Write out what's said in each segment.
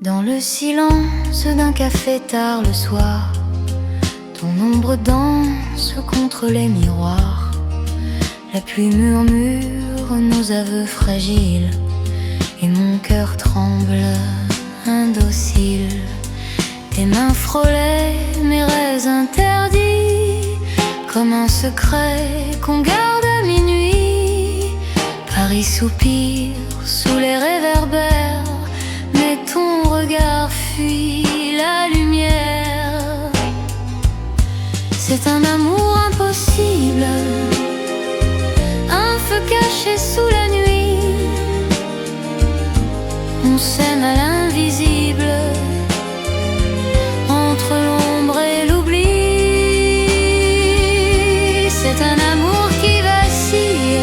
Dans le silence d'un café tard le soir, ton ombre danse contre les miroirs. La pluie murmure nos aveux fragiles et mon cœur tremble indocile. Tes mains frôlaient mes rêves interdits, comme un secret qu'on garde à minuit. Paris soupire sous les réverbères, mais ton regard fuit la lumière. C'est un amour impossible, un feu caché sous la nuit. On s'aime à l'invisible, entre l'ombre et l'oubli. C'est un amour qui vacille,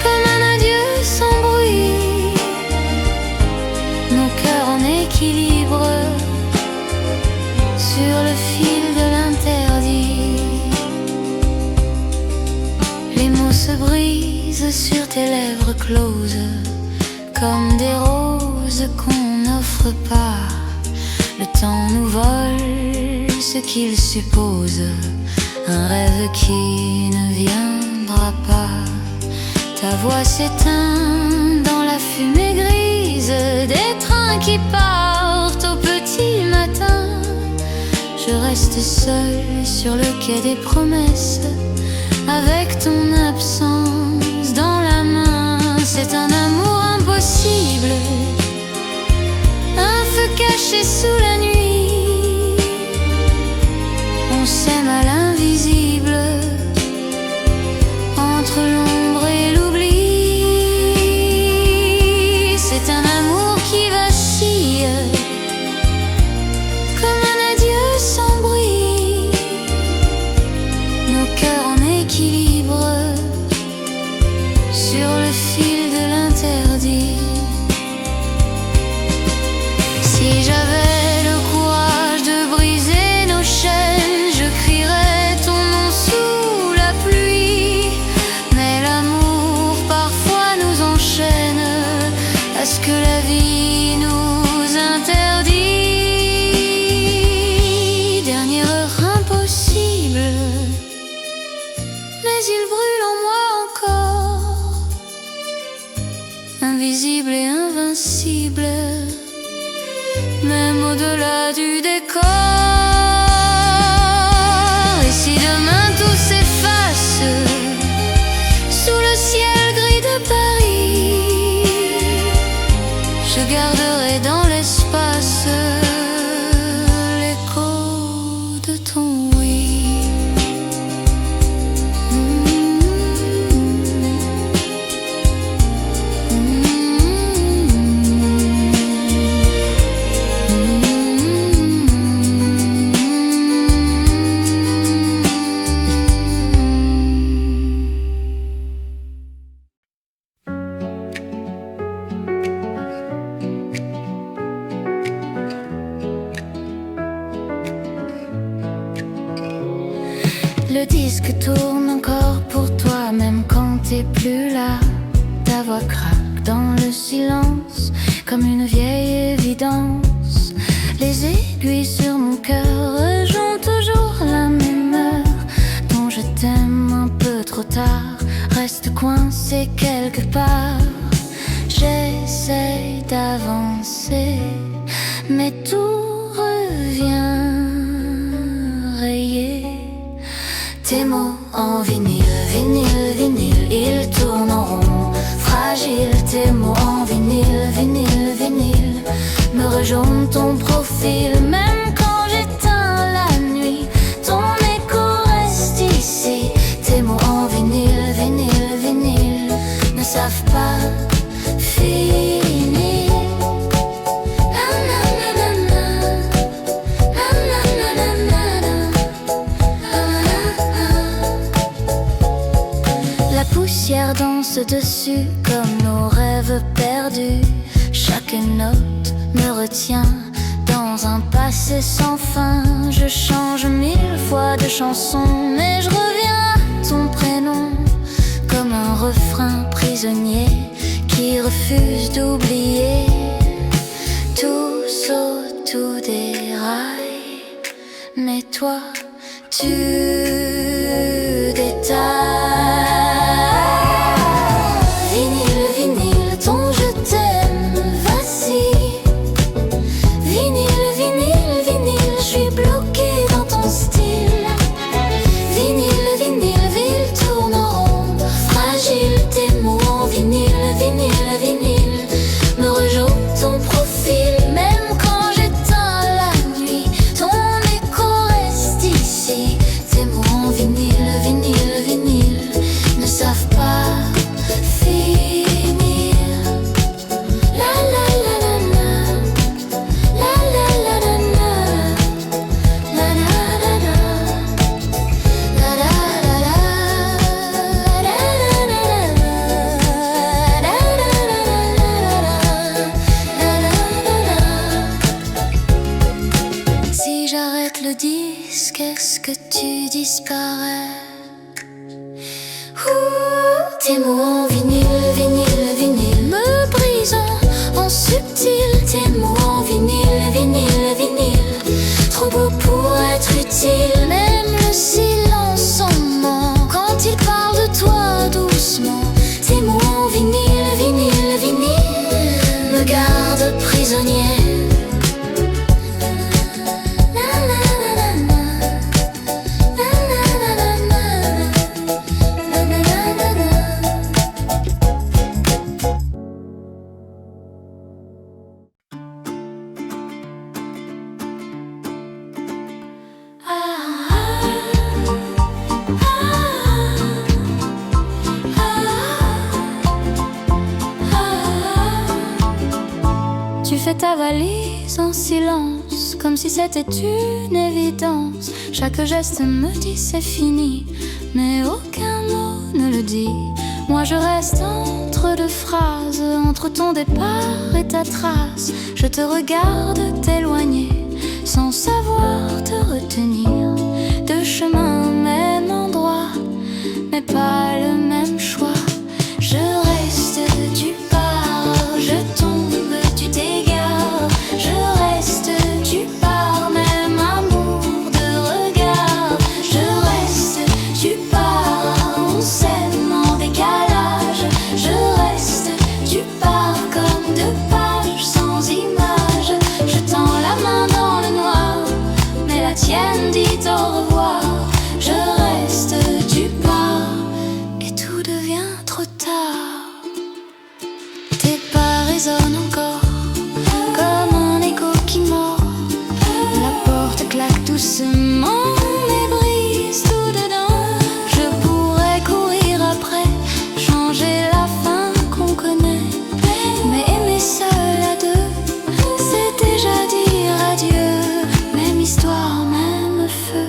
comme un adieu sans bruit. Nos cœurs en équilibre, sur le fil de l'interdit. Les mots se brisent sur tes lèvres closes, comme des roses qu'on n'offre pas. Le temps nous vole ce qu'il suppose, un rêve qui ne viendra pas. Ta voix s'éteint dans la fumée grise des trains qui partent au petit matin. Je reste seule sur le quai des promesses, avec ton absence dans la main. C'est un amour impossible, un feu caché sous la nuit. On s'aime à l'invisible, entre l'ombre et l'oubli. C'est un amour qui vacille, comme un adieu sans bruit. Nos cœurs en équilibre, sur le fil de l'interdit. Si j'avais le courage de briser nos chaînes, je crierais ton nom sous la pluie. Mais l'amour parfois nous enchaîne à ce que la vie nous interdit. Dernière heure impossible, mais il brûle en moi encore, invisible et invincible, même au-delà du décor. Et si demain tout s'efface sous le ciel gris de Paris, je garderai dans l'espace l'écho de ton oui. Le disque tourne encore pour toi, même quand t'es plus là. Ta voix craque dans le silence, comme une vieille évidence. Les aiguilles sur mon cœur rejouent toujours la même heure. Ton je t'aime un peu trop tard reste coincé quelque part. J'essaye d'avancer, mais tout revient rayé. Tes mots en vinyle, vinyle, vinyle, ils tournent en rond, fragile. Tes mots en vinyle, vinyle, vinyle, me rejoignent ton profil. Même quand j'éteins la nuit, ton écho reste ici. Tes mots en vinyle, vinyle, vinyle, ne savent pas finir. La poussière danse dessus comme nos rêves perdus. Chaque note me retient dans Dans un passé sans fin, je change 1000 fois de chanson, mais je reviens à ton prénom comme un refrain prisonnier qui refuse d'oublier. Tout saute, tout déraille, mais toi, tu détailles. Vinyle, vinyle, ton je t'aime vacille. Vinyle, vinyle, vinyle, je suis bloquée dans ton style. Vinyle, vinyle, ville tourne en rond, fragile, tes mots en vinyle, vinyle, vinyle, me rejoue ton profil. Même quand j'éteins la nuit, ton écho reste ici. Tes mots en vinyle, vinyle, vinyle, ne savent pas finir. La la la la la, la la la la la, la la la la, la la la la, la la la la. Si j'arrête le disque, est-ce que tu disparais? Tes mots en vinyle, vinyle, vinyle, me brisant en subtil. Tes mots en vinyle, vinyle, vinyle, trop beau pour être utile. Même le silence en ment quand il parle de toi doucement. Tes mots en vinyle, vinyle, vinyle, me gardent prisonnier. Tu fais ta valise en silence, comme si c'était une évidence. Chaque geste me dit c'est fini, mais aucun mot ne le dit. Moi je reste entre deux phrases, entre ton départ et ta trace. Je te regarde t'éloigner, sans savoir te retenir. Deux chemins, même endroit, mais pas le même choix. Je reste, tu pars, je tombe, tu t'égares. Je reste, tu pars, même amour de regard. Je reste, tu pars, on s'aime en décalage. Je reste, tu pars comme deux pages sans image. Je tends la main dans le noir, mais la tienne dit au revoir. Je reste, tu pars, et tout devient trop tard. Tes pas résonnent encore comme un écho qui mord. La porte claque doucement, mais brise tout dedans. Je pourrais courir après, changer la fin qu'on connaît, mais aimer seul à deux, c'est déjà dire adieu. Même histoire, même feu,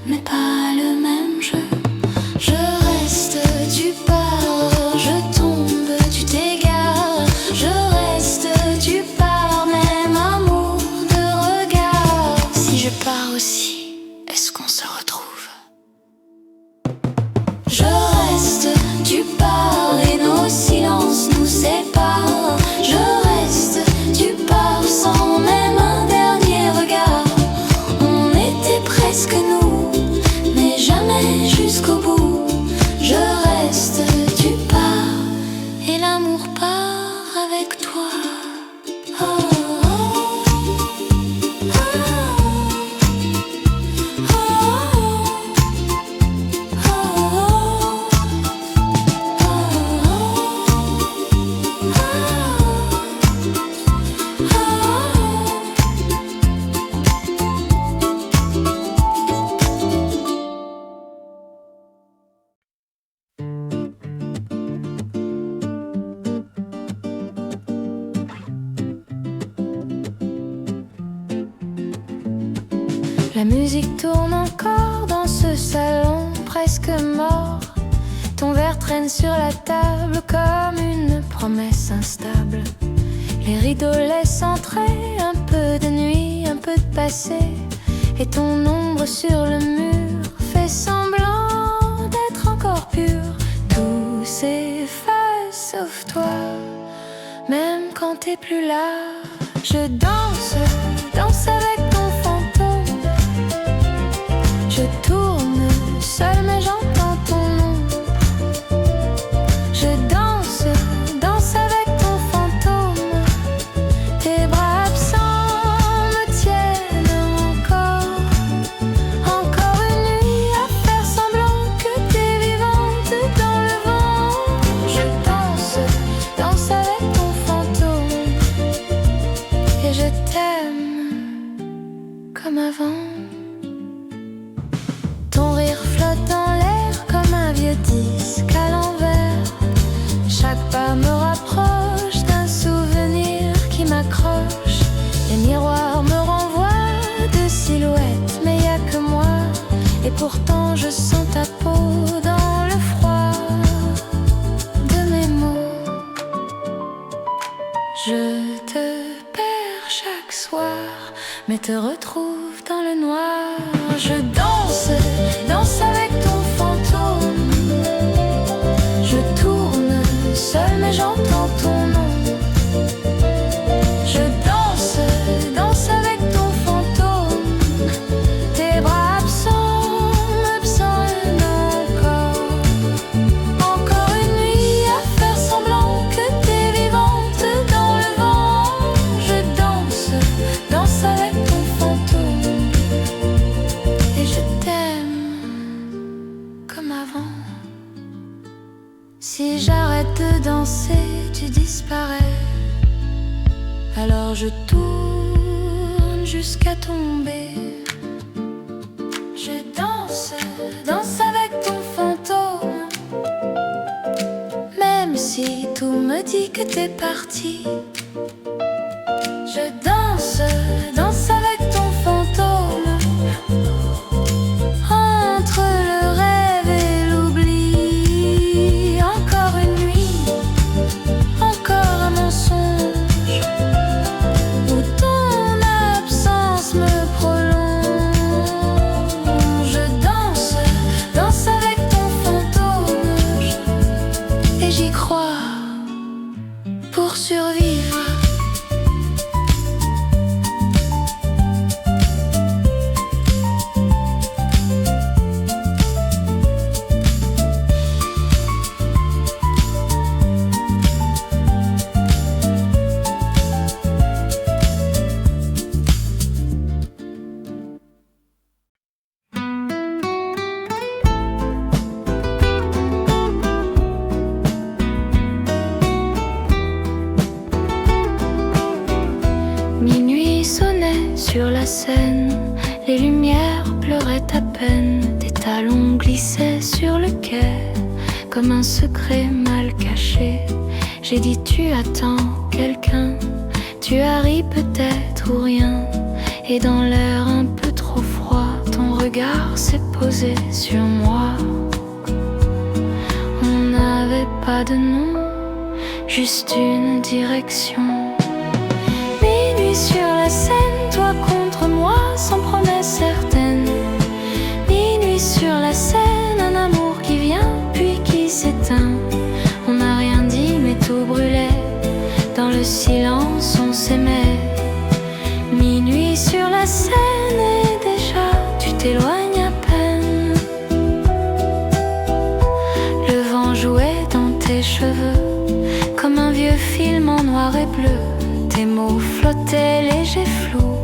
mais pas le même jeu. Je reste, tu pars, je tombe, tu t'égares. Je reste, tu pars, même amour de regard. Si je pars aussi, est-ce qu'on se retrouve? Je reste, tu pars, et nos silences nous séparent. Je reste, tu pars, sans même un dernier regard. On était presque nous, mais jamais jusqu'au bout. Je reste, tu pars, et l'amour part avec toi. Oh, oh, oh, oh, La musique tourne encore dans ce salon presque mort. Ton verre traîne sur la table comme une promesse instable. Les rideaux laissent entrer un peu de nuit peu de passé, et ton ombre sur le mur fait semblant d'être encore pure. Tout s'efface sauf toi, même quand t'es plus là. Je danse, danse avec ton fantôme. Je tourne seule mais j'entends ton nom. Je danse, danse avec ton fantôme. Tes bras absents me tiennent encore. Encore une nuit à faire semblant que t'es vivante dans le vent. Je danse, danse avec ton fantôme. Et je t'aime comme avant. Ton rire flotte dans l'air comme un vieux disque à l'envers. Chaque pas me rapproche d'un souvenir qui m'accroche. Les miroirs me renvoient de silhouettes, mais y a que moi. Et pourtant je sens ta peau dans le froid de mes mots. Je te perds chaque soir, mais te retrouve dans le noir. Je danse, danse avec ton fantôme. Je tourne seule mais j'entends ton nom. Je danse, danse avec ton fantôme. Tes bras absents m'absonnent encore. Encore une nuit à faire semblant que t'es vivante dans le vent. Je danse, danse avec ton fantôme. Et je t'aime comme avant. Si j'arrête de danser, tu disparais. Alors je tourne jusqu'à tomber. Je danse, danse avec ton fantôme. Même si tout me dit que t'es parti. Je danse, danse avec ton fantôme. Entre le rêve et l'oubli. Encore une nuit, encore un mensonge où ton absence me prolonge. Je danse, danse avec ton fantôme. Et j'y crois pour survivre. Minuit sonnait sur la Seine, les lumières pleuraient à peine, des talons glissaient sur le quai, comme un secret mal caché. J'ai dit tu attends quelqu'un, tu as ri peut-être ou rien, et dans l'air un peu trop froid, ton regard s'est posé sur moi. On n'avait pas de nom, juste une direction. Minuit sur la Seine, toi contre moi, sans promesse certaine. Minuit sur la Seine, un amour qui vient puis qui s'éteint. On n'a rien dit mais tout brûlait, dans le silence on s'aimait. Minuit sur la Seine et déjà tu t'éloignes à peine. Le vent jouait dans tes cheveux, comme un vieux film en noir et bleu. Tes mots flottaient légers flous,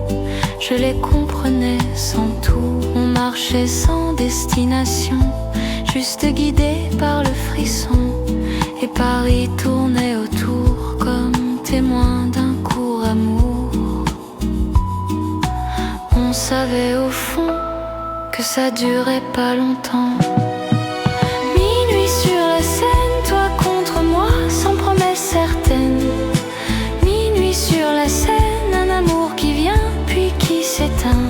je les comprenais sans tout. On marchait sans destination, juste guidé par le frisson. Et Paris tournait autour comme témoin d'un court amour. On savait au fond que ça durait pas longtemps. Minuit sur la Seine, toi contre moi, sans promesse certaine. Minuit sur la Seine, un amour qui vient puis qui s'éteint.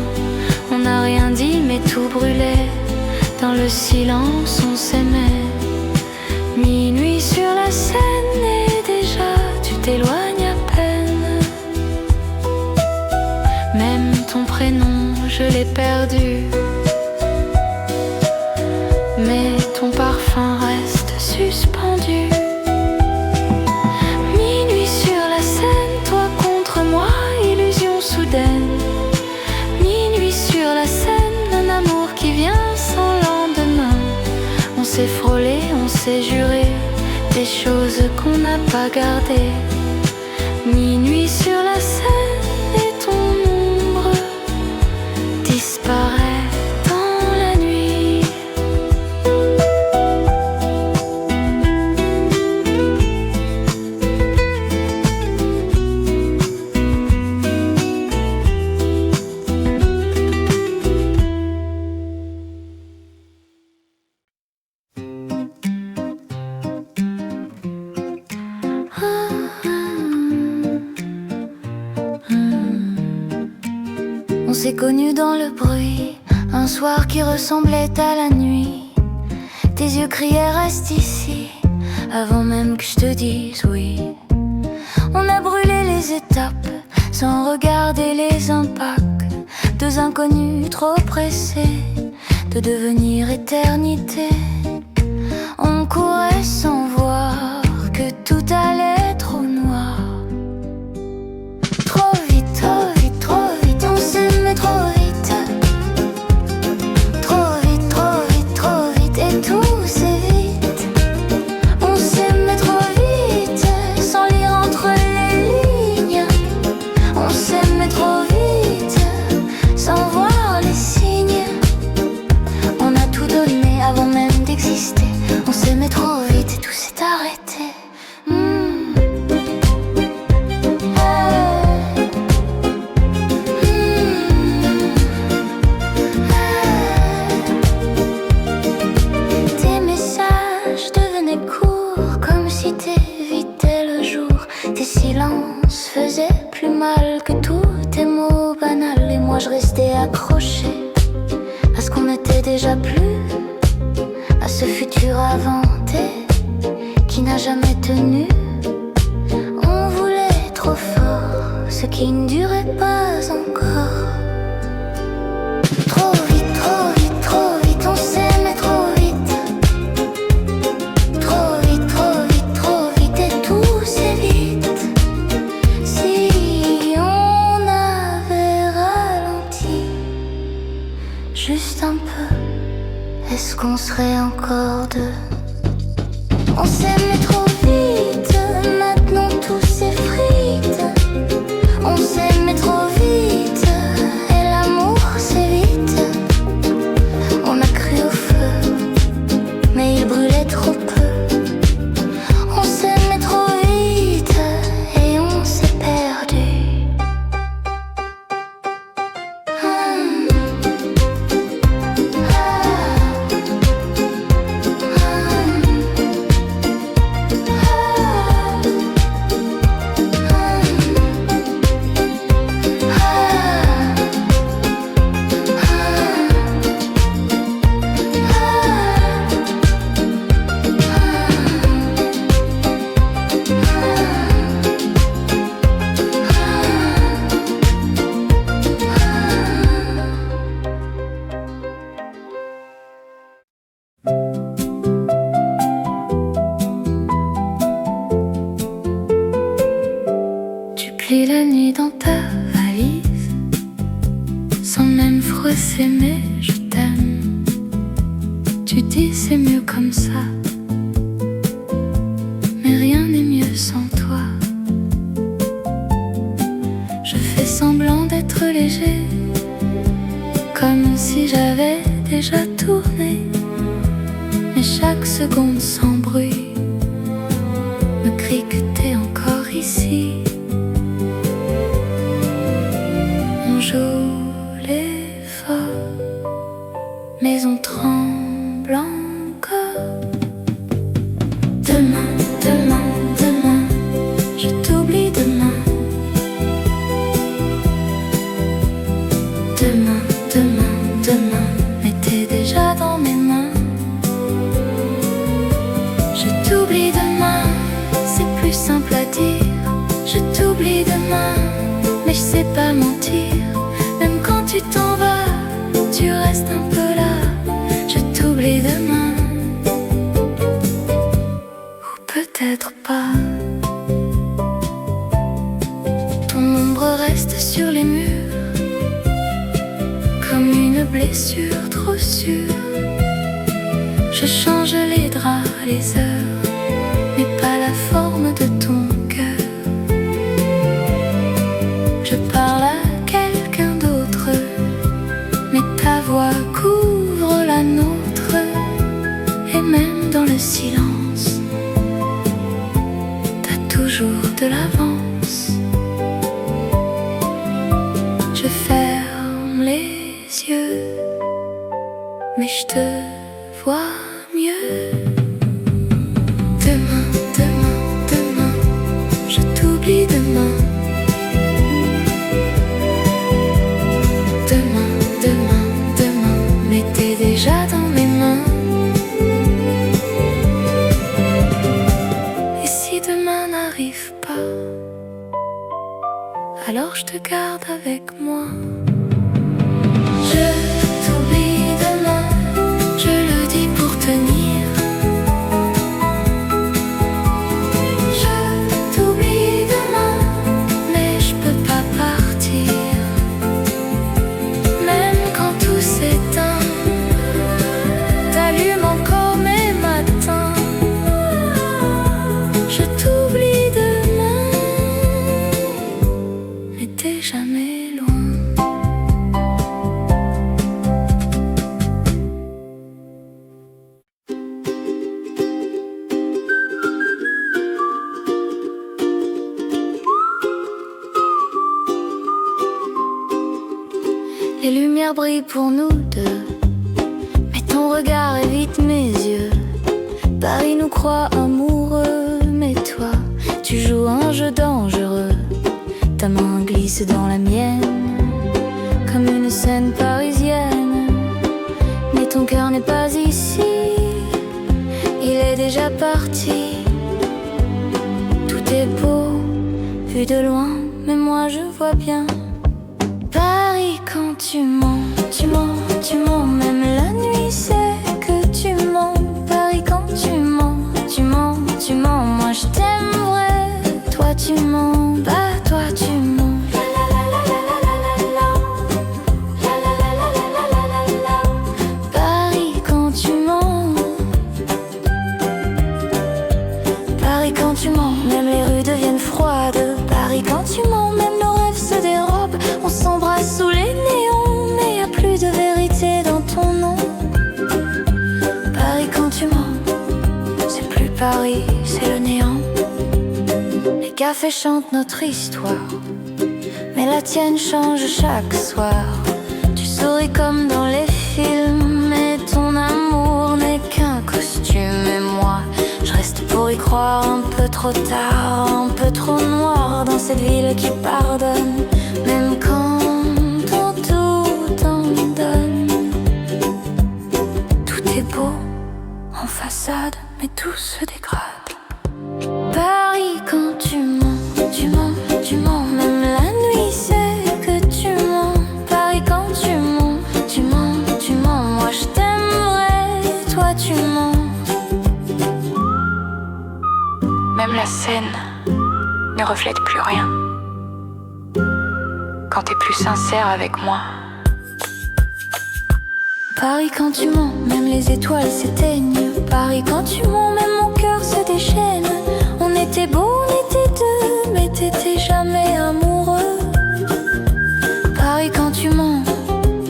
On n'a rien dit mais tout brûlait, dans le silence on s'aimait. Minuit sur la Seine et déjà tu t'éloignes à peine. Même ton est perdu. Mais ton parfum reste suspendu. Minuit sur la scène, toi contre moi, illusion soudaine. Minuit sur la scène, un amour qui vient sans lendemain. On s'est frôlé, on s'est juré des choses qu'on n'a pas gardées. Minuit sur la scène et ton ombre disparaît dans la nuit. On s'est connus dans le bruit, un soir qui ressemblait à la nuit. Tes yeux criaient reste ici, avant même que je te dise oui. On a brûlé les étapes, sans regarder les impacts. Deux inconnus trop pressés de devenir éternité. On courait sans voir que tout allait trop noir. Trop vite, trop vite, trop vite, on s'aimait trop vite. Trop vite, trop vite, trop vite, et tout c'est vite. On s'aimait trop vite, sans lire entre les lignes. On s'aimait trop vite, sans voir les signes. On a tout donné avant même d'exister. On s'aimait trop vite et tout s'est arrêté. Tes messages devenaient courts, comme si t'évitais le jour. Tes silences faisaient plus mal que tous tes mots banals. Et moi je restais accrochée à ce qu'on n'était déjà plus, à ce futur inventé qui n'a jamais tenu. On voulait trop fort ce qui ne durait pas encore. Trop vite, trop vite, trop vite, on s'aimait trop vite. Trop vite, trop vite, trop vite, et tout c'est vite. Si on avait ralenti juste un peu, est-ce qu'on serait encore deux? On s'aimait trop vite, maintenant tout s'effrite. On s'aimait trop vite, et l'amour c'est vite. On a cru au feu, mais il brûlait trop peu. On s'aimait trop vite, et on s'est perdu. Tu plies la nuit dans ta valise, sans même froisser mais je t'aime. Tu dis c'est mieux comme ça, mais rien n'est mieux sans toi. Je fais semblant d'être léger, comme si j'avais déjà tourné. Mais chaque seconde sans bruit me crie que t'es encore ici. On joue l'effort, mais on tremble encore. Demain, demain, demain, je t'oublie demain. Demain, demain, demain, mais t'es déjà dans mes mains. Je t'oublie demain, c'est plus simple à dire. Je t'oublie demain, mais je sais pas mentir. Même quand tu t'en vas, tu restes un peu là, je t'oublie demain. Ou peut-être pas. Ton ombre reste sur les murs, comme une blessure trop sûre. Je change les draps, les heures, mais pas la forme de ton cœur. Je parle à quelqu'un d'autre, mais ta voix couvre la nôtre. Et même dans le silence, t'as toujours de l'avance. Je ferme les yeux, mais je te vois mieux. Demain, demain, demain, je t'oublie demain. Demain, demain, demain, mais t'es déjà dans mes mains. Et si demain n'arrive pas, alors je te garde avec moi. Je t'oublie demain, je le dis pour tenir. Je t'oublie demain, mais je peux pas partir. Même quand tout s'éteint, t'allumes encore mes matins. Je t'oublie demain, mais t'es jamais loin. Les lumières brillent pour nous deux, mais ton regard évite mes yeux. Paris nous croit amoureux, mais toi, tu joues un jeu dangereux. Ta main glisse dans la mienne, comme une scène parisienne. Mais ton cœur n'est pas ici, il est déjà parti. Tout est beau, vu de loin, mais moi je vois bien Paris quand tu mens, tu mens, tu mens. Même la nuit sait que tu mens. Paris quand tu mens, tu mens, tu mens. Moi je t'aime vrai, toi tu mens, bah toi tu mens. Paris quand tu mens, Paris quand tu mens, même les rues deviennent froides. Paris quand tu mens, même nos rêves se dérobent. On s'embrasse sous les néons, mais y a plus de vérité dans ton nom. Paris quand tu mens, c'est plus Paris, c'est le néant. Les cafés chantent notre histoire, mais la tienne change chaque soir. Tu souris comme dans les films, mais ton amour n'est qu'un costume. Et moi, je reste pour y croire un peu trop tard, un peu trop noir dans cette ville qui pardonne, même quand on tout en donne. Tout est beau en façade, mais tout se dégrade. Paris quand tu mens, tu mens, tu mens. Même la nuit sait que tu mens. Paris quand tu mens, tu mens, tu mens. Moi je t'aime vrai, toi tu mens. Même la scène ne reflète plus rien quand t'es plus sincère avec moi. Paris quand tu mens, même les étoiles s'éteignent. Paris quand tu mens, même mon cœur se déchaîne. On était beaux, on était deux, mais t'étais jamais amoureux. Paris quand tu mens,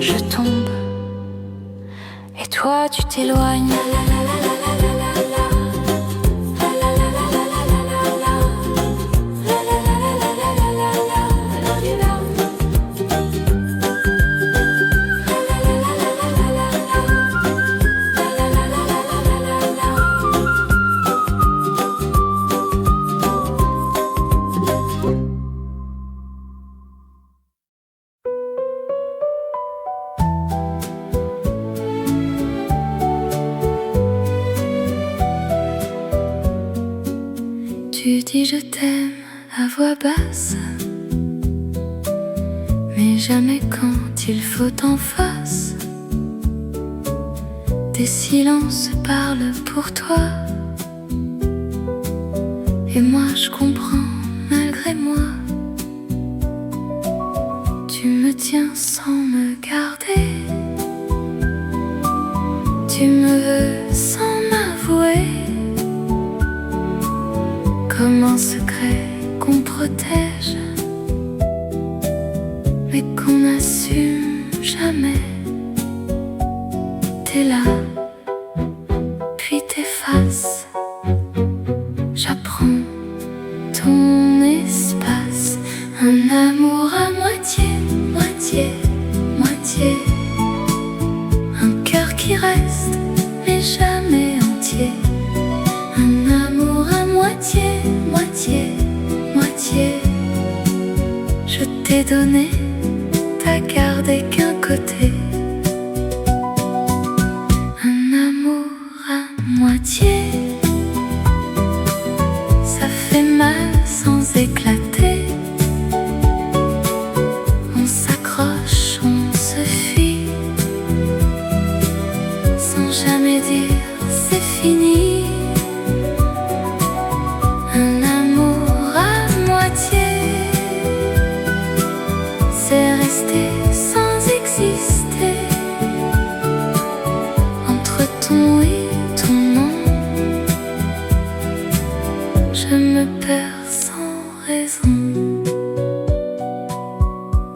je tombe, et toi tu t'éloignes. Tu dis je t'aime à voix basse, mais jamais quand il faut en face. Des silences parlent pour toi, et moi je comprends malgré moi. Tu me tiens sans me garder, tu me veux sans m'avouer, comme un secret qu'on protège, mais qu'on n'assume jamais. T'es là, puis t'effaces. J'apprends ton espace. Un amour à moitié, moitié, moitié. Un cœur qui reste, mais jamais entier. Un amour à moitié, moitié, moitié. Je t'ai donné, t'as gardé qu'un côté. Moitié, ça fait mal sans éclater. On s'accroche, on se fuit, sans jamais dire c'est fini. Un amour à moitié, c'est rester sans exister. Entre ton oui, je me perds sans raison.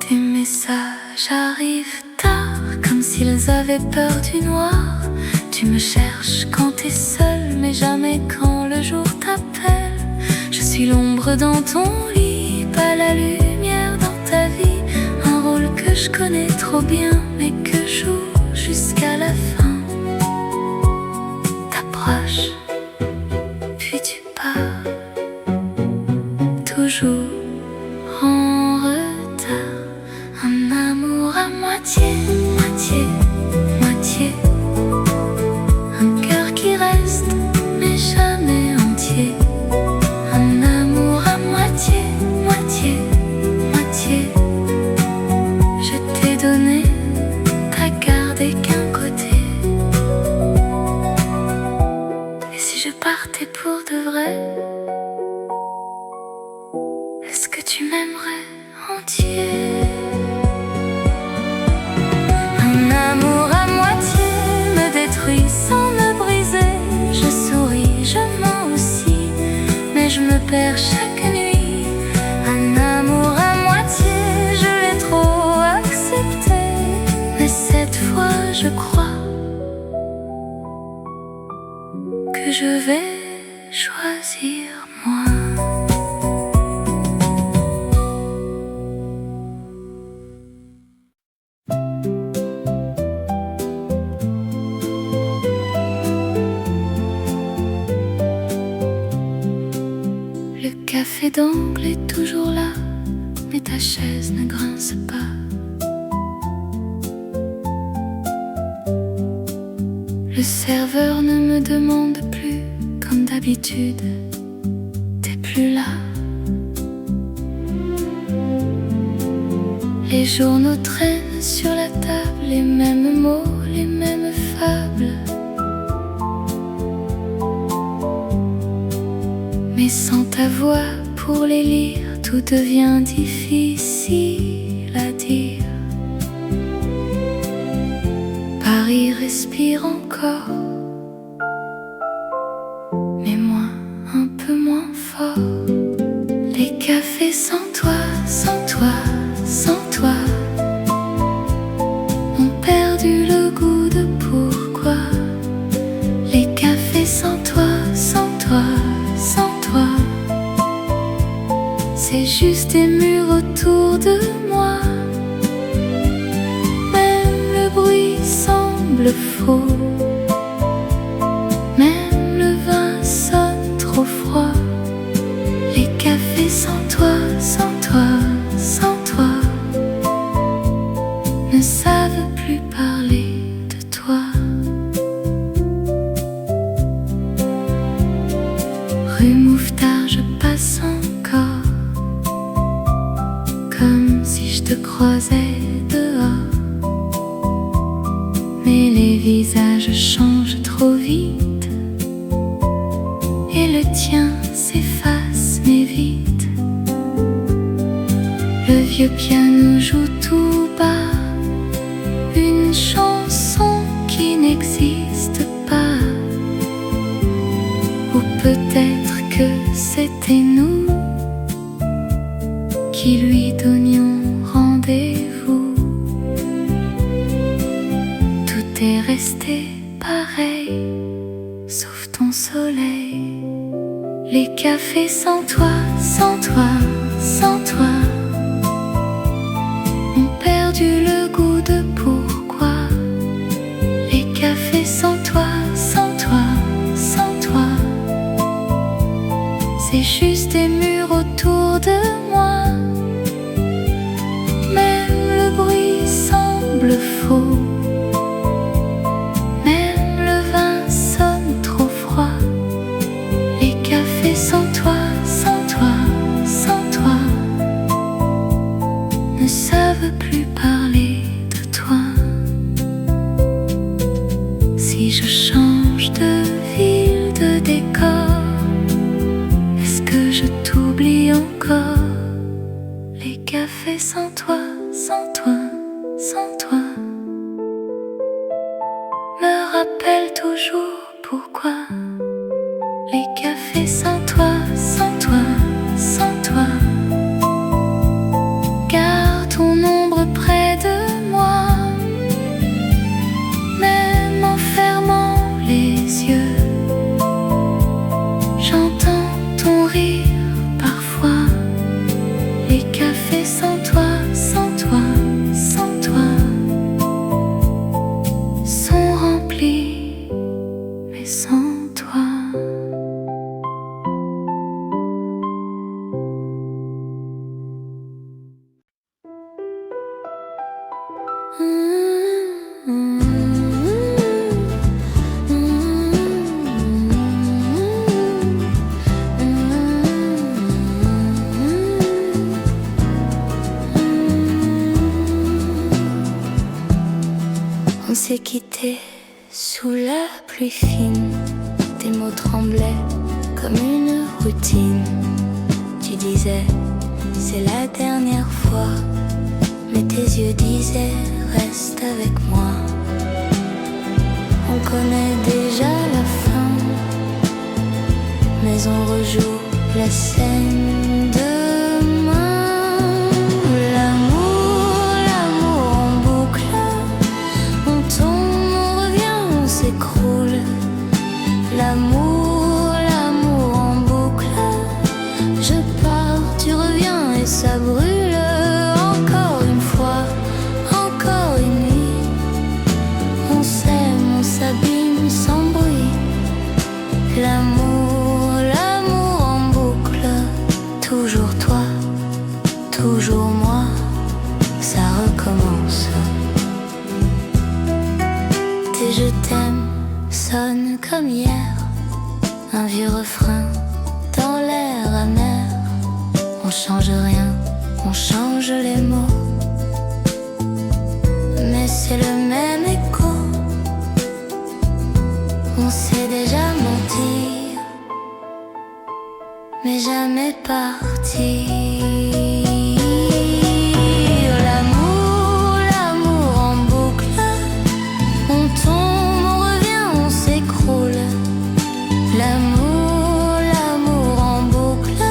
Tes messages arrivent tard, comme s'ils avaient peur du noir. Tu me cherches quand t'es seul, mais jamais quand le jour t'appelle. Je suis l'ombre dans ton lit, pas la lumière dans ta vie. Un rôle que je connais trop bien, mais que je joue jusqu'à la fin. T'approches, puis tu pars, toujours en retard. Un amour à moitié, moitié, moitié. Un cœur qui reste, mais jamais entier. Un amour à moitié, moitié, moitié. Je t'ai donné, t'as gardé qu'un côté. Et si je partais pour de vrai, est-ce que tu m'aimerais entier? Un amour à moitié me détruit sans me briser. Je souris, je mens aussi, mais je me perds chaque nuit. Un amour à moitié, je l'ai trop accepté, mais cette fois je crois que je vais choisir moi. Le café d'angle est toujours là, mais ta chaise ne grince pas. Le serveur ne me demande plus comme d'habitude, t'es plus là. Les journaux traînent sur la table, les mêmes mots, les mêmes fables. Mais sans ta voix pour les lire, tout devient difficile à dire. Paris respire encore, mais moins, un peu moins fort. Les cafés sans toi, sans toi, sans toi, ont perdu le goût de pourquoi. Les cafés sans toi, sans toi, sans toi, c'est juste des murs autour de moi. Même le bruit semble faux, même le vin sonne trop froid. Les cafés sans toi, sans toi, sans toi, ne savent plus parler de toi. Rue Mouffetard, je passe encore, comme si je te croisais dehors. Mais les visages changent. trop vite et le tien s'efface mais vite. Le vieux piano joue tout bas une chanson qui n'existe pas. Ou peut-être que c'était nous qui lui donnions rendez-vous. Tout est resté pareil, sauf ton soleil. Les cafés sans toi, sans toi, sans toi ont perdu le goût de pourquoi. Les cafés sans toi, sans toi, sans toi, c'est juste des murs autour de moi. Même le bruit semble faux, même le vin sonne trop froid. Les cafés sans toi, sans toi, sans toi ne savent plus parler de toi. Si je change de ville, de décor, est-ce que je t'oublie encore? Les cafés sans toi, sans toi, sans toi me rappellent toujours pourquoi. Les cafés sans toi, sans toi, sans toi, garde ton ombre près de moi. Même en fermant les yeux, j'entends ton rire parfois. Les cafés sans toi, sans toi, sans toi sont remplis, mais sans toi. On s'est quitté sous la pluie fine. Tes mots tremblaient comme une routine. Tu disais c'est la dernière fois, mais tes yeux disaient reste avec moi. On connaît déjà la fin, mais on rejoue la scène demain. L'amour en boucle, on tombe, on revient, on s'écroule. L'amour en boucle, je pars, tu reviens et ça brûle. Encore une fois, encore une nuit, on s'aime, on s'abîme sans bruit. L'amour en boucle, toujours toi, toujours moi, ça recommence. Tes je t'aime sonnent comme hier, un vieux refrain dans l'air amer. On change rien, on change les mots, mais c'est le même écho. On sait déjà mentir, mais jamais partir. L'amour en boucle, on tombe, on revient, on s'écroule. L'amour en boucle,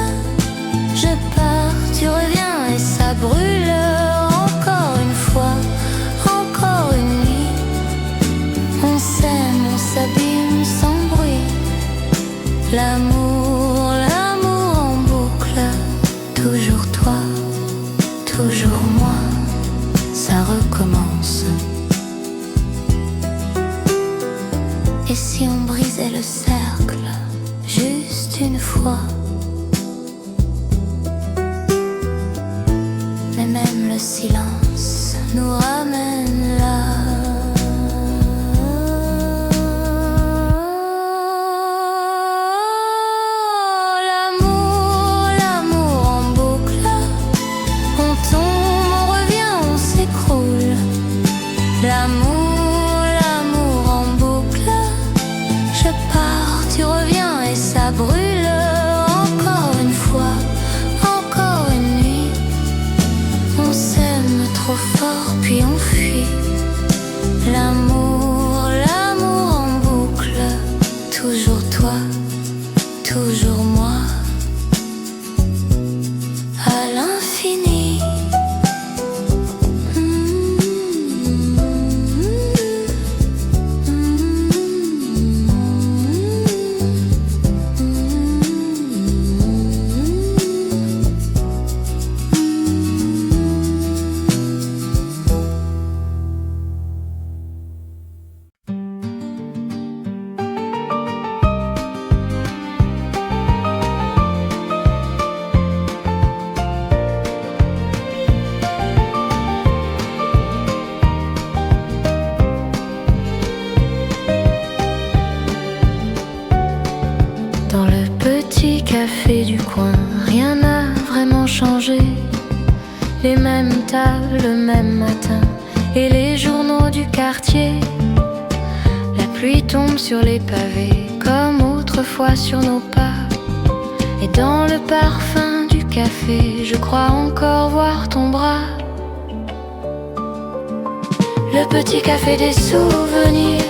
je pars, tu reviens et ça brûle. Encore une fois, encore une nuit, on s'aime, on s'abîme sans bruit. L'amour en boucle, toujours toi, toujours moi, ça recommence. Et si on brisait le cercle, juste une fois? Mais même le silence nous ramène là. L'amour en boucle, on tombe, on revient, on s'écroule. L'amour en boucle, les mêmes tables le même matin et les journaux du quartier. La pluie tombe sur les pavés comme autrefois sur nos pas. Et dans le parfum du café, je crois encore voir ton bras. Le petit café des souvenirs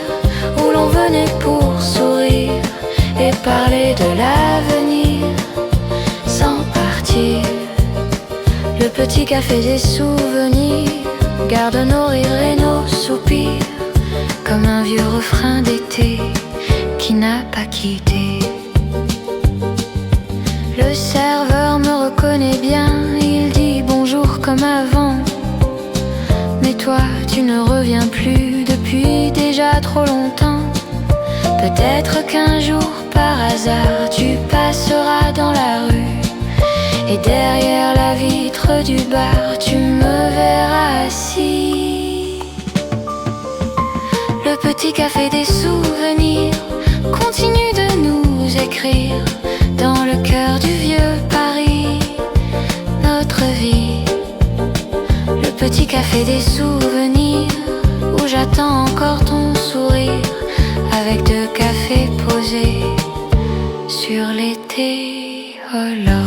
où l'on venait pour sourire et parler de l'avenir sans partir. Le petit café des souvenirs garde nos rires et nos soupirs comme un vieux refrain d'été qui n'a pas quitté. Le serveur me reconnaît bien, il dit bonjour comme avant. Mais toi, tu ne reviens plus depuis déjà trop longtemps. Peut-être qu'un jour, par hasard, tu passeras dans la rue et derrière la vitre du bar, tu me verras assis. Le petit café des souvenirs continue de nous écrire dans le cœur du vieux Paris, notre vie. Le petit café des souvenirs où j'attends encore ton sourire avec 2 cafés posés sur l'été alors.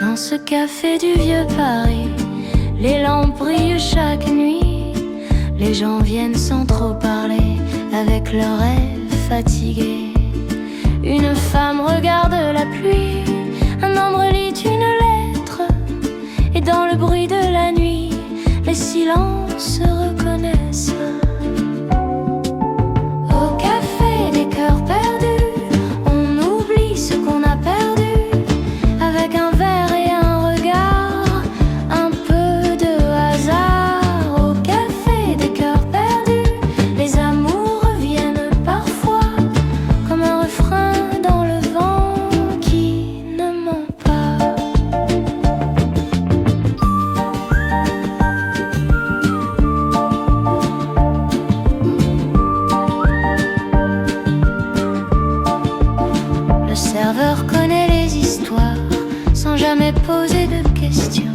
Dans ce café du vieux Paris, les lampes brillent chaque nuit. Les gens viennent sans trop parler, avec leurs rêves fatigués. Une femme regarde la pluie, un homme relit une lettre. Et dans le bruit de la nuit, les silences se reconnaissent. Au café des cœurs perdus, on oublie ce qu'on a perdu. Avec un verre et un regard, un peu de hasard. Au café des cœurs perdus, les amours reviennent parfois comme un refrain dans le vent qui ne ment pas. Le serveur connaît les histoires sans jamais poser de questions,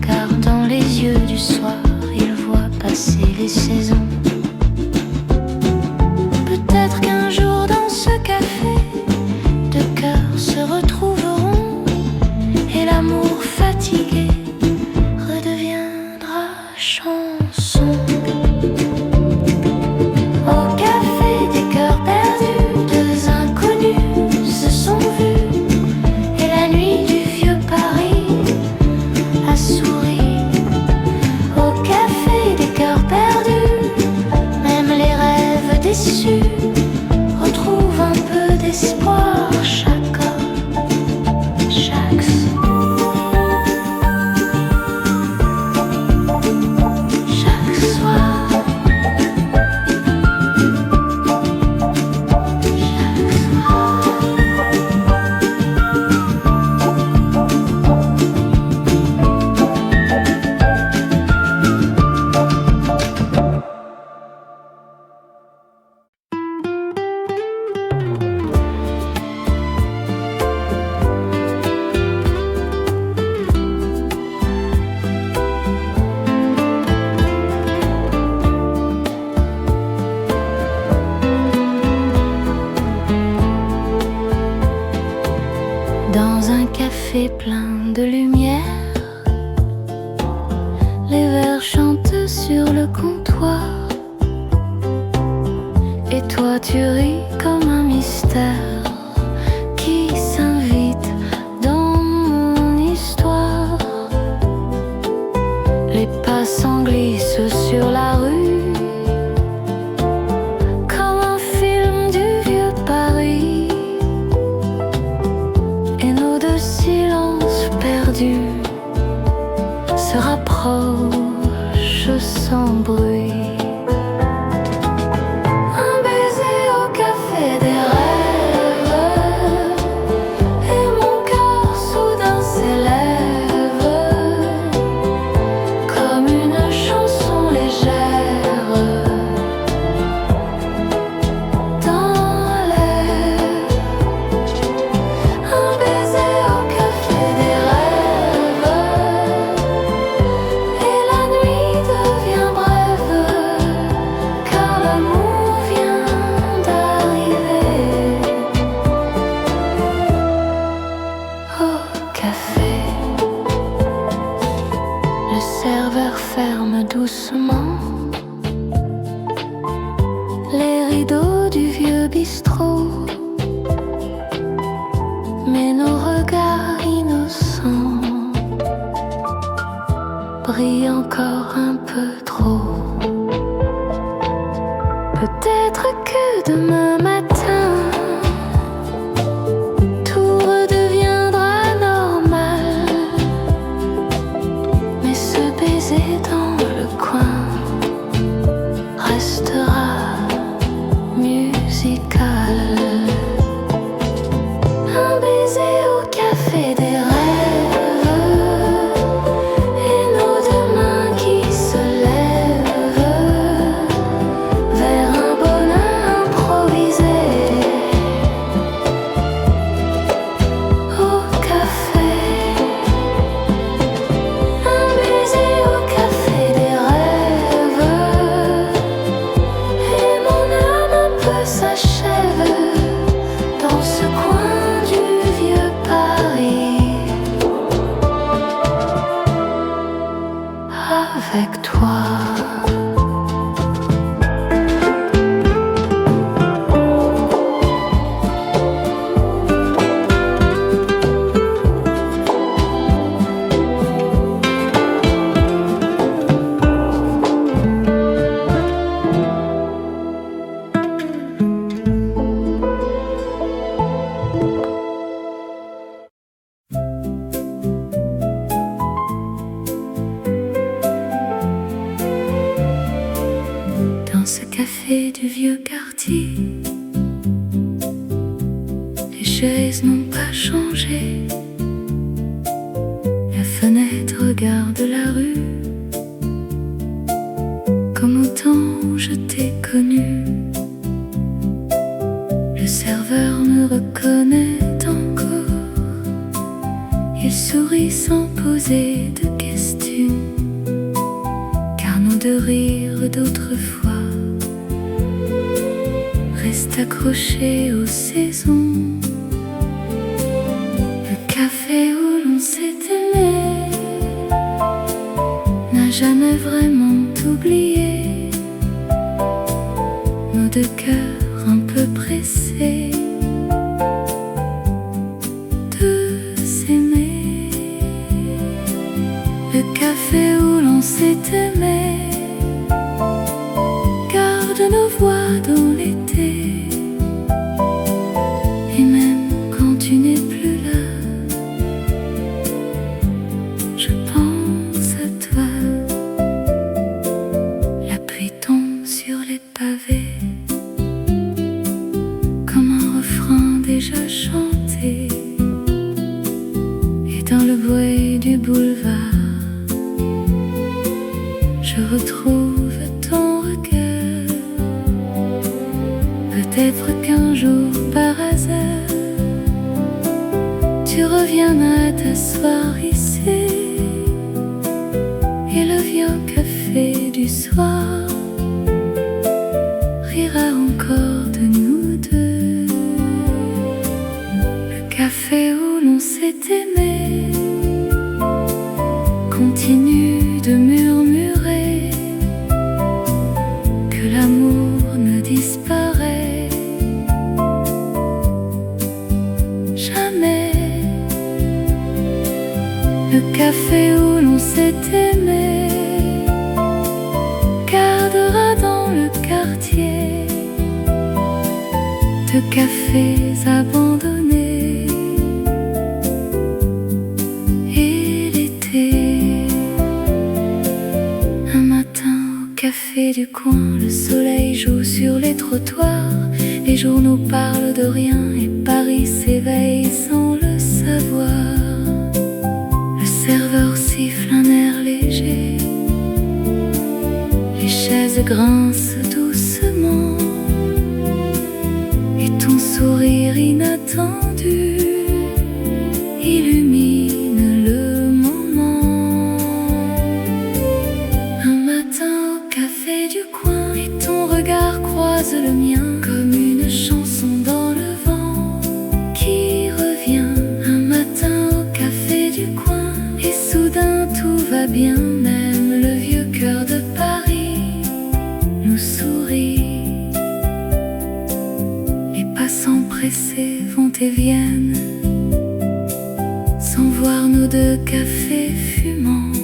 car dans les yeux du soir, il voit passer les saisons. Peut-être qu'un jour dans ce café, 2 cœurs se retrouveront et l'amour fatigué redeviendra chanson. Au café des cœurs perdus, 2 inconnus se sont vus. Et la nuit du vieux Paris a souri. Au café des cœurs perdus, même les rêves déçus retrouvent un peu d'espoir chaque homme, chaque soir. Chaque soir. Dans un café plein de lumière, les verres chantent sur le comptoir. Et toi tu ris comme un mystère qui s'invite dans mon histoire. Les passants glissent sur la rue comme un film du vieux Paris. Et nos 2 silences perdu se rapproche sans bruit. Un baiser au café des rêves, et mon cœur soudain s'élève comme une chanson légère dans l'air. Un baiser au café des rêves, et la nuit devient brève, car l'amour vient d'arriver. Au café, le serveur ferme doucement les rideaux du vieux bistrot, mais nos regards innocents brillent encore un peu trop. Peut-être que demain matin tout redeviendra normal, mais ce baiser dans le coin restera musical. Un baiser au café des rêves, et nos deux mains qui se lèvent vers un bonheur improvisé. Au café, un baiser au café des rêves, et mon âme un peu s'achève dans ce coin du vieux Paris. Avec toi. Dans ce café du vieux quartier, les chaises n'ont pas changé. La fenêtre regarde la rue, comme au temps où je t'ai connu. Le serveur me reconnaît encore, il sourit sans poser de questions, car nos deux rires d'autrefois restent accrochés aux saisons. Le café où l'on s'est aimé n'a jamais vraiment oublié nos deux cœurs un peu pressés de s'aimer. Le café où l'on s'est aimé garde nos voix dans l'été, et même quand tu n'es plus là, je pense à toi. La pluie tombe sur les pavés comme un refrain déjà chanté, et dans le bruit du boulevard je retrouve ton regard. Peut-être qu'un jour par hasard tu reviendras t'asseoir ici, et le vieux café du soir rira encore de nous deux. Le café où l'on s'est aimé continue de murmurer que l'amour ne disparaît jamais. Le café où l'on s'est aimé gardera dans le quartier de cafés abandonnés et journaux parlent de rien et Paris s'éveille sans le savoir. Le serveur siffle un air léger, les chaises grincent doucement et ton sourire inattendu illumine le moment. Un matin au café du coin et ton regard croise le mien comme une chanson dans le vent qui revient. Un matin au café du coin et soudain tout va bien. Même le vieux cœur de Paris nous sourit. Les passants pressés vont et viennent sans voir nos deux cafés fumants,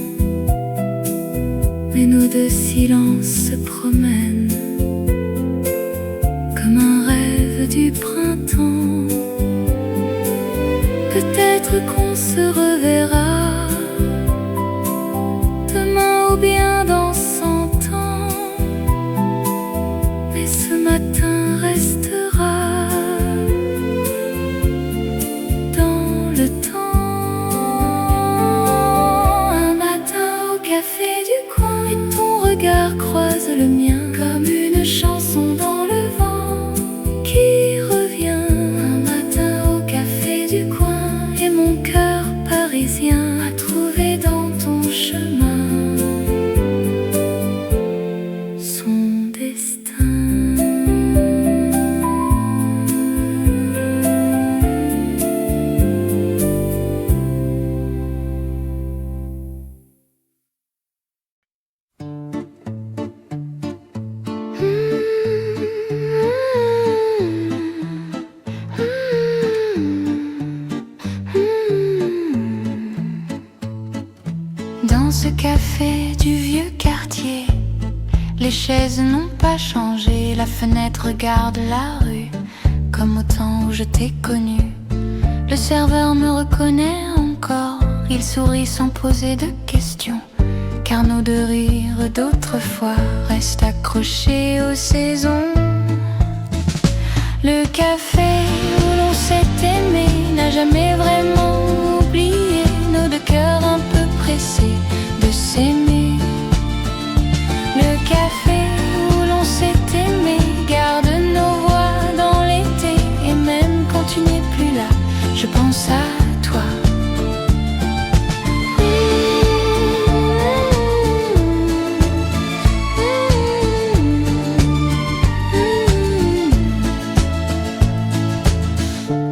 mais nos deux silences se promènent comme un rêve du printemps. Peut-être qu'on se reverra demain ou bien dans 100 ans, mais ce matin restera dans le temps. Un matin au café du coin et ton regard croise le mien comme une chanson dans le vent qui revient. Un matin au café du coin et mon cœur parisien a trouvé dans ton chemin son destin. Dans ce café du vieux quartier, les chaises n'ont pas changé. La fenêtre regarde la rue comme au temps où je t'ai connu. Le serveur me reconnaît encore, il sourit sans poser de questions, car nos deux rires d'autrefois restent accrochés aux saisons. Le café où l'on s'est aimé n'a jamais vraiment oublié nos deux cœurs un peu pressés de s'aimer. Le café où l'on s'est aimé garde nos voix dans l'été, et même quand tu n'es plus là, je pense à toi.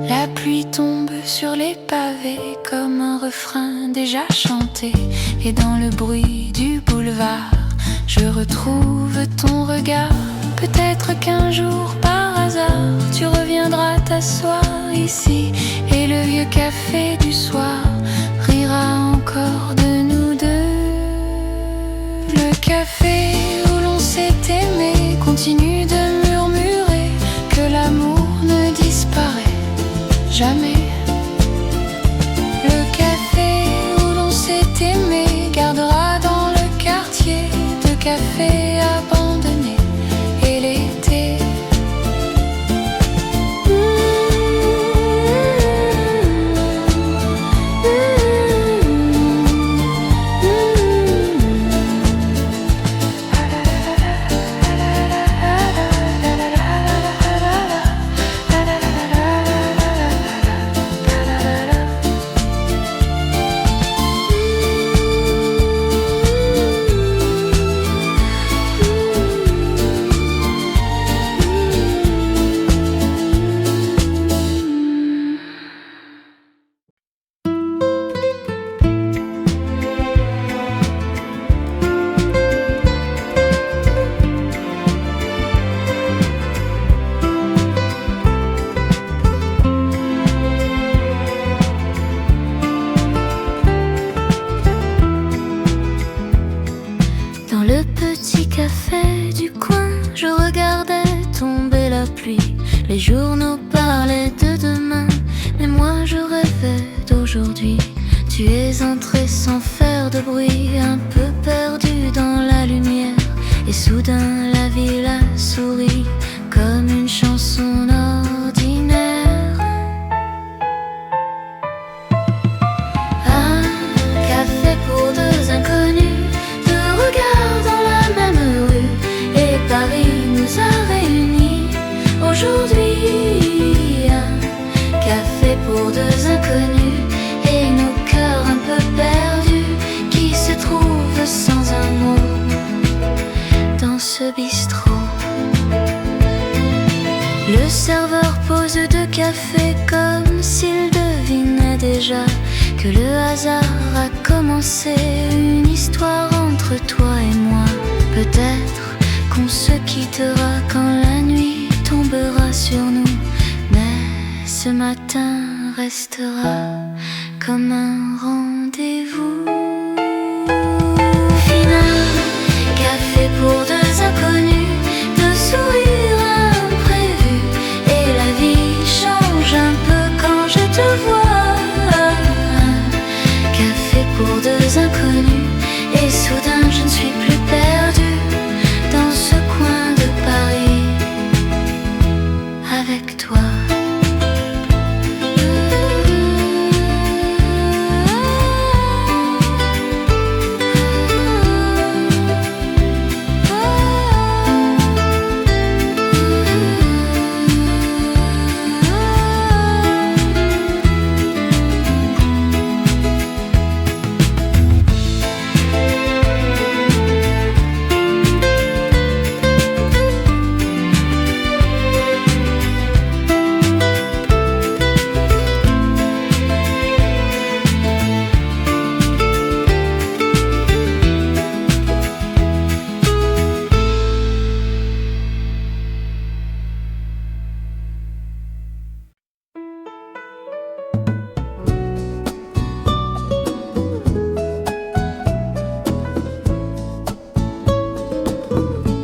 La pluie tombe sur les pavés comme un refrain déjà chanté, et dans le bruit du boulevard, je retrouve ton regard. Peut-être qu'un jour, par hasard, tu reviendras t'asseoir ici, et le vieux café du soir rira encore de nous deux. Le café où l'on s'est aimé continue de murmurer que l'amour ne disparaît jamais. Le café où l'on s'est aimé gardera dans le quartier de cafés abandonnés et l'été. Les journaux parlaient de demain, mais moi je rêvais d'aujourd'hui. Tu es entré sans faire de bruit, un peu perdu dans la lumière, et soudain la ville a souri comme une chanson. hasard a commencé une histoire entre toi et moi. Peut-être qu'on se quittera quand la nuit tombera sur nous, mais ce matin restera comme un rendez-vous final. Café pour deux inconnus, deux sourires imprévus, et la vie change un peu quand je te vois. Café pour deux inconnus, et soudain je ne suis plus perdue dans ce coin de Paris avec toi.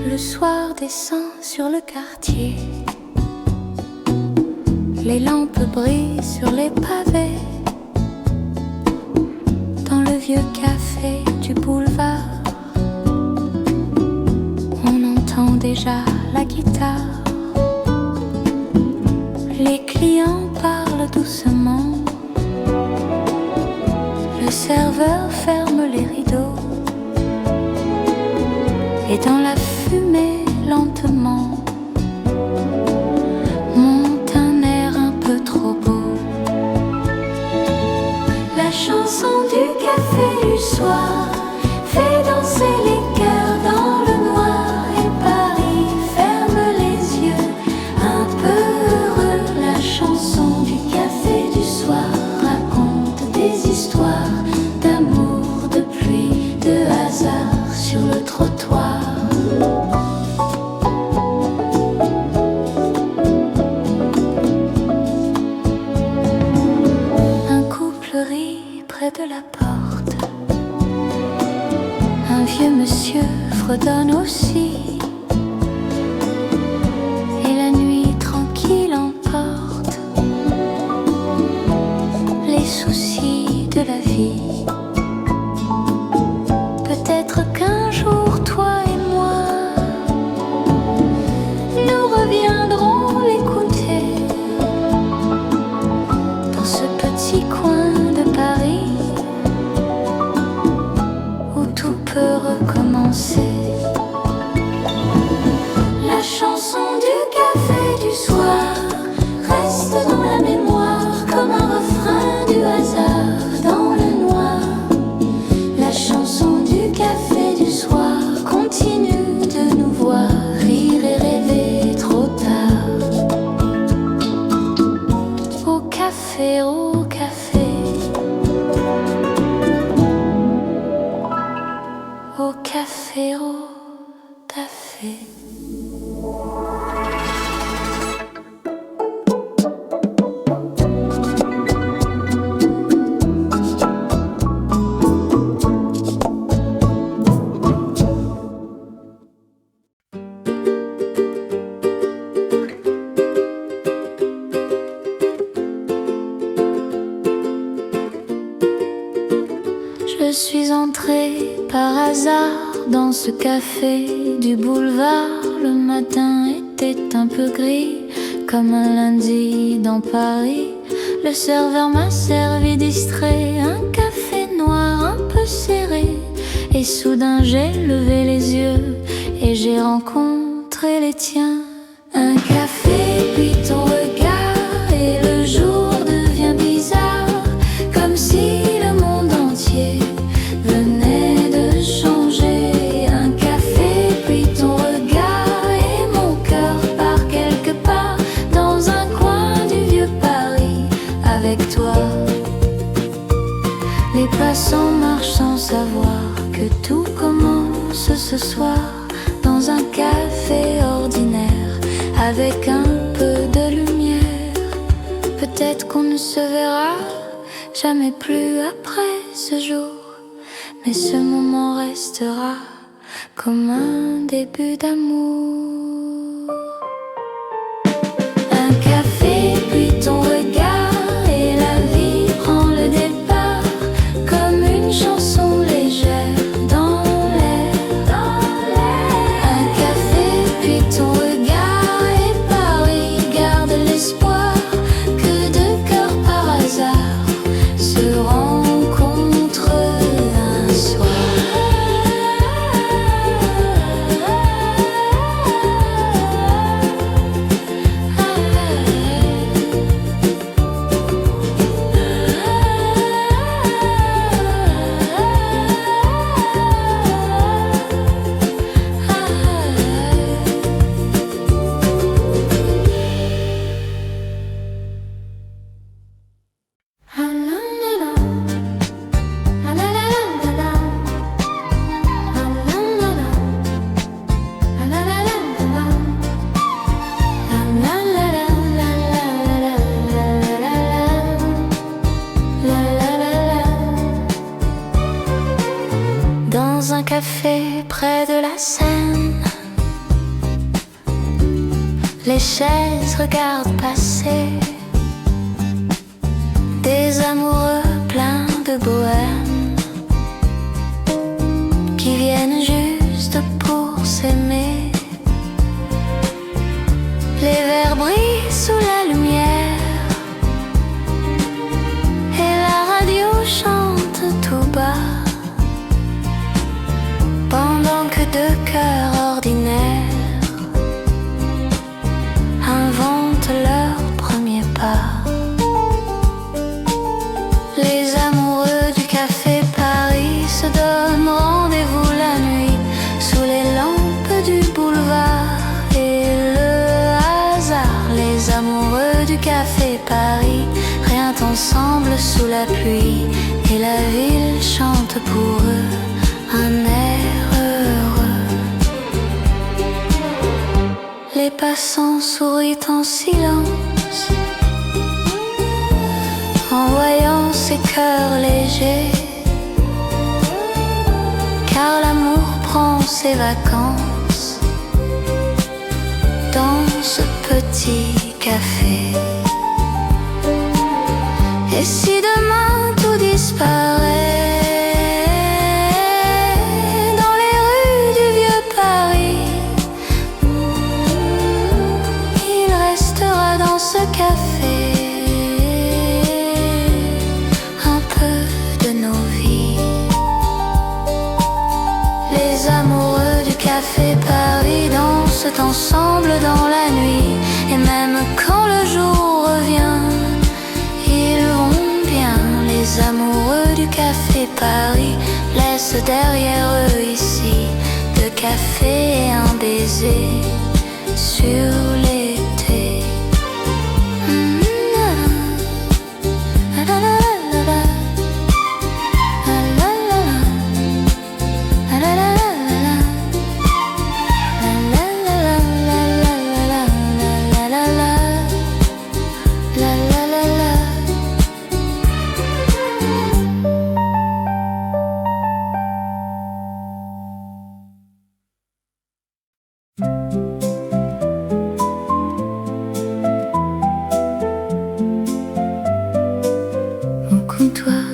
Le soir descend sur le quartier, les lampes brillent sur les pavés. Dans le vieux café du boulevard, on entend déjà la guitare. Les clients parlent doucement, le serveur ferme les rideaux, et dans la fumée lentement monte un air un peu trop beau. La chanson du café du soir fait danser les cœurs dans le noir, et Paris ferme les yeux un peu heureux. La chanson du café du soir raconte des histoires d'amour, de pluie, de hasard sur le trottoir. Un couple rit près de la porte, un vieux monsieur fredonne aussi, et la nuit tranquille emporte les soucis de la vie. Peut-être qu'un jour, toi et moi, nous reviendrons l'écouter dans ce petit coin de Paris où tout peut recommencer. La chanson du café du soir reste dans la mémoire comme un refrain du hasard dans le noir. La chanson du café du soir continue de nous voir rire et rêver trop tard. Au café, au café, au café, au café. Je suis entrée par hasard dans ce café du boulevard. Le matin était un peu gris, comme un lundi dans Paris. Le serveur m'a servi distrait un café noir un peu serré, et soudain j'ai levé les yeux et j'ai rencontré les tiens. Un café puis ton regard, et le jour devient bizarre, comme si le monde entier venait de changer. Un café puis ton regard, et mon cœur part quelque part dans un coin du vieux Paris avec toi. Les s'en marche sans savoir que tout commence ce soir dans un café ordinaire avec un peu de lumière. Peut-être qu'on ne se verra jamais plus après ce jour, mais ce moment restera comme un début d'amour. Un café, puis ton regard, et la vie prend le départ comme une chanson légère dans l'air. Un café, puis ton regard, et Paris garde l'espoir que deux cœurs par hasard se rencontrent un soir. Dans un café près de la Seine, les chaises regardent passer des amoureux pleins de bohème qui viennent juste pour s'aimer. Les verres brillent sous la lumière et la radio chante tout bas, pendant que deux cœurs ordinaires inventent leur premier pas. Les amoureux du café Paris se donnent rendez-vous la nuit sous les lampes du boulevard. Et le hasard, les amoureux du café Paris rien ensemble sous la pluie, et la ville chante pour eux un air heureux. Les passants sourient en silence en voyant ces cœurs légers, car l'amour prend ses vacances dans ce petit café. Et si demain tout disparaît dans les rues du vieux Paris, il restera dans ce café un peu de nos vies. Les amoureux du café Paris dansent ensemble dans la nuit, et même quand le jour revient, ils vont bien. Les amoureux du café Paris laissent derrière eux ici deux cafés et un baiser sur l'été.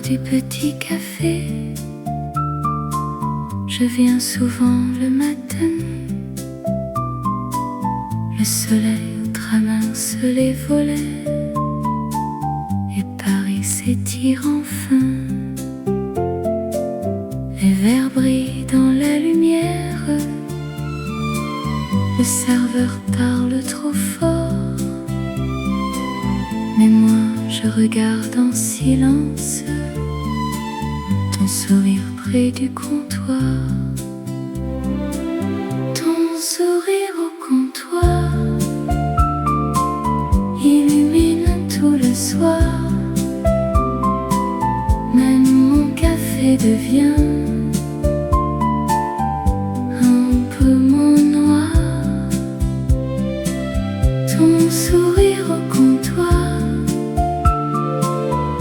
Du petit café, je viens souvent le matin. Le soleil traverse les volets et Paris s'étire enfin. Les verres brillent dans la lumière, le serveur parle trop fort, mais moi je regarde en silence ton sourire près du comptoir. Ton sourire au comptoir illumine tout le soir, même mon café et devient un peu moins noir. Ton sourire au comptoir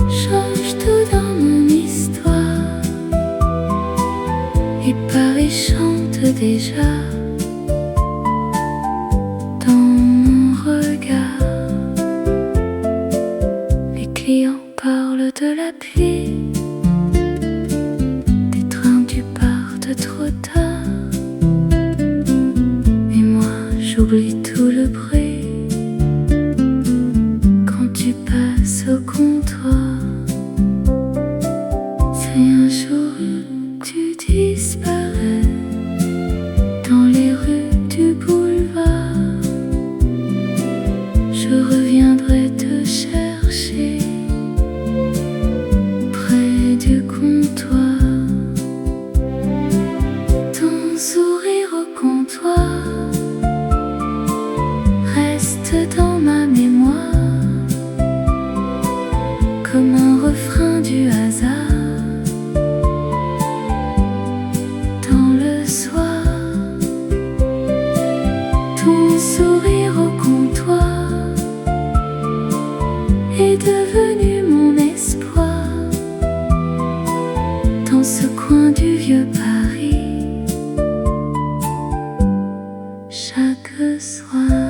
change tout dans mon histoire. Et Paris chante déjà dans mon regard. Les clients parlent de la pluie, des trains qui partent trop tard. Et moi j'oublie tout le bruit quand tu passes au comptoir. Si un jour tu disparais dans les rues du boulevard, je reviendrai te chercher près du comptoir. Ton sourire au comptoir reste dans ma mémoire comme un refrain du hasard. Dans le soir, ton sourire au comptoir est devenu mon espoir. Dans ce coin du vieux Paris, chaque soir.